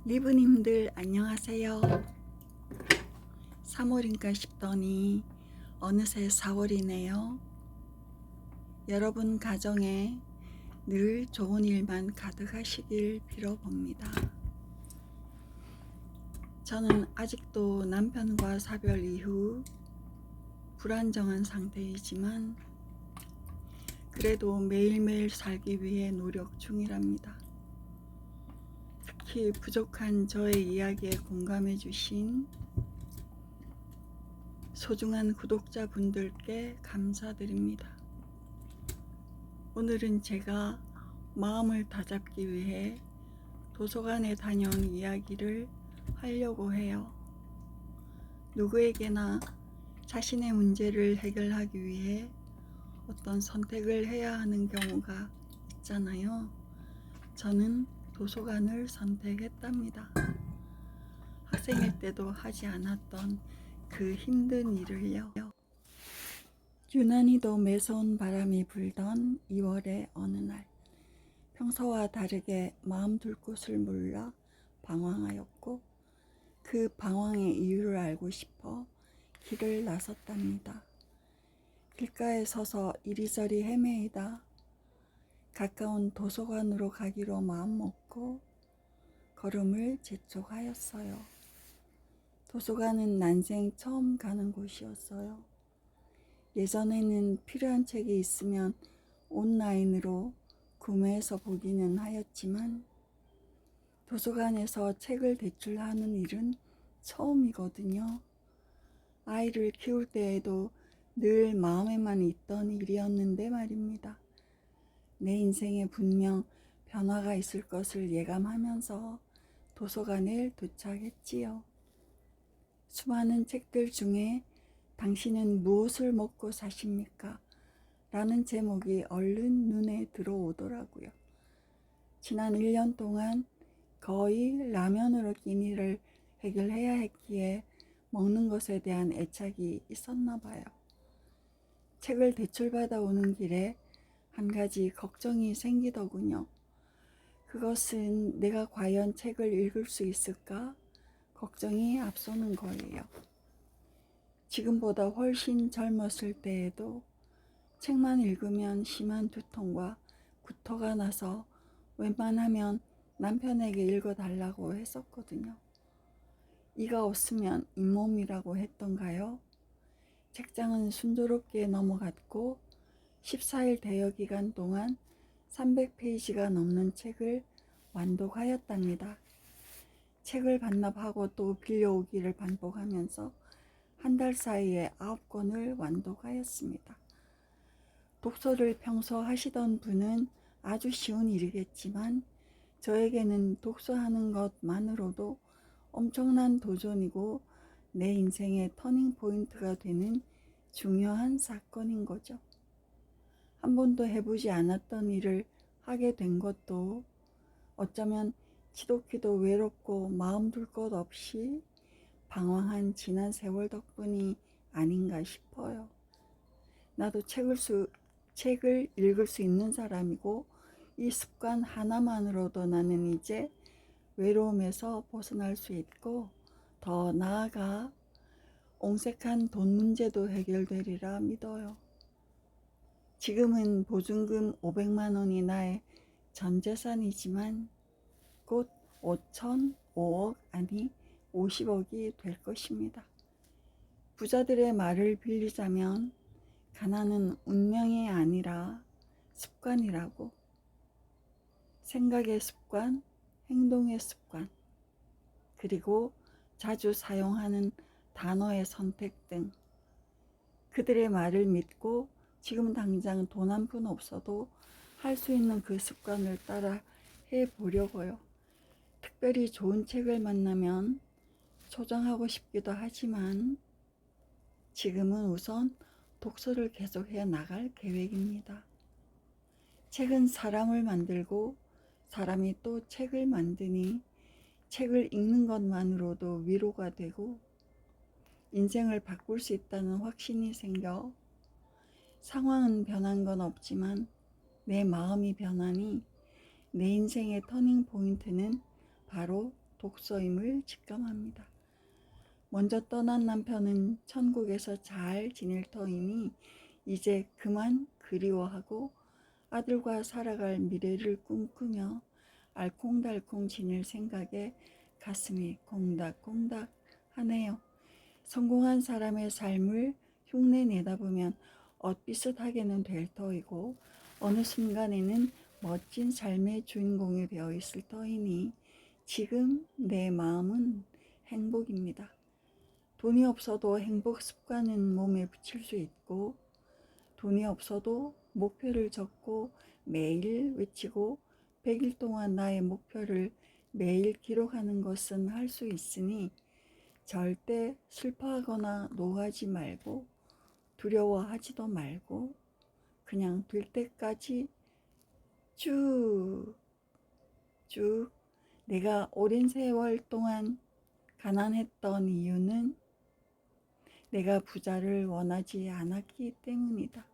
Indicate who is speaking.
Speaker 1: 리브님들 안녕하세요. 3월인가 싶더니 어느새 4월이네요. 여러분 가정에 늘 좋은 일만 가득하시길 빌어봅니다. 저는 아직도 남편과 사별 이후 불안정한 상태이지만 그래도 매일매일 살기 위해 노력 중이랍니다. 특히 부족한 저의 이야기에 공감해 주신 소중한 구독자분들께 감사드립니다. 오늘은 제가 마음을 다잡기 위해 도서관에 다녀온 이야기를 하려고 해요. 누구에게나 자신의 문제를 해결하기 위해 어떤 선택을 해야 하는 경우가 있잖아요. 저는 도서관을 선택했답니다. 학생일 때도 하지 않았던 그 힘든 일을요. 유난히도 매서운 바람이 불던 2월의 어느 날, 평소와 다르게 마음 둘 곳을 몰라 방황하였고 그 방황의 이유를 알고 싶어 길을 나섰답니다. 길가에 서서 이리저리 헤매이다 가까운 도서관으로 가기로 마음먹고 걸음을 재촉하였어요. 도서관은 난생 처음 가는 곳이었어요. 예전에는 필요한 책이 있으면 온라인으로 구매해서 보기는 하였지만 도서관에서 책을 대출하는 일은 처음이거든요. 아이를 키울 때에도 늘 마음에만 있던 일이었는데 말입니다. 내 인생에 분명 변화가 있을 것을 예감하면서 도서관에 도착했지요. 수많은 책들 중에 당신은 무엇을 먹고 사십니까? 라는 제목이 얼른 눈에 들어오더라고요. 지난 1년 동안 거의 라면으로 끼니를 해결해야 했기에 먹는 것에 대한 애착이 있었나 봐요. 책을 대출받아 오는 길에 한 가지 걱정이 생기더군요. 그것은 내가 과연 책을 읽을 수 있을까? 걱정이 앞서는 거예요. 지금보다 훨씬 젊었을 때에도 책만 읽으면 심한 두통과 구토가 나서 웬만하면 남편에게 읽어달라고 했었거든요. 이가 없으면 잇몸이라고 했던가요? 책장은 순조롭게 넘어갔고 14일 대여 기간 동안 300페이지가 넘는 책을 완독하였답니다. 책을 반납하고 또 빌려오기를 반복하면서 한 달 사이에 9권을 완독하였습니다. 독서를 평소 하시던 분은 아주 쉬운 일이겠지만 저에게는 독서하는 것만으로도 엄청난 도전이고 내 인생의 터닝 포인트가 되는 중요한 사건인 거죠. 한 번도 해보지 않았던 일을 하게 된 것도 어쩌면 지독히도 외롭고 마음 둘 것 없이 방황한 지난 세월 덕분이 아닌가 싶어요. 나도 책을 읽을 수 있는 사람이고 이 습관 하나만으로도 나는 이제 외로움에서 벗어날 수 있고 더 나아가 옹색한 돈 문제도 해결되리라 믿어요. 지금은 보증금 500만 원이 나의 전 재산이지만 곧 5천, 5억 아니 50억이 될 것입니다. 부자들의 말을 빌리자면 가난은 운명이 아니라 습관이라고. 생각의 습관, 행동의 습관, 그리고 자주 사용하는 단어의 선택 등 그들의 말을 믿고 지금 당장 돈 한 푼 없어도 할 수 있는 그 습관을 따라 해보려고요. 특별히 좋은 책을 만나면 소장하고 싶기도 하지만 지금은 우선 독서를 계속해 나갈 계획입니다. 책은 사람을 만들고 사람이 또 책을 만드니 책을 읽는 것만으로도 위로가 되고 인생을 바꿀 수 있다는 확신이 생겨 상황은 변한 건 없지만 내 마음이 변하니 내 인생의 터닝 포인트는 바로 독서임을 직감합니다. 먼저 떠난 남편은 천국에서 잘 지낼 터이니 이제 그만 그리워하고 아들과 살아갈 미래를 꿈꾸며 알콩달콩 지낼 생각에 가슴이 콩닥콩닥 하네요. 성공한 사람의 삶을 흉내 내다 보면 엇비슷하게는 될 터이고 어느 순간에는 멋진 삶의 주인공이 되어 있을 터이니 지금 내 마음은 행복입니다. 돈이 없어도 행복 습관은 몸에 붙일 수 있고 돈이 없어도 목표를 적고 매일 외치고 100일 동안 나의 목표를 매일 기록하는 것은 할 수 있으니 절대 슬퍼하거나 노하지 말고 두려워하지도 말고 그냥 될 때까지 쭉 내가 오랜 세월 동안 가난했던 이유는 내가 부자를 원하지 않았기 때문이다.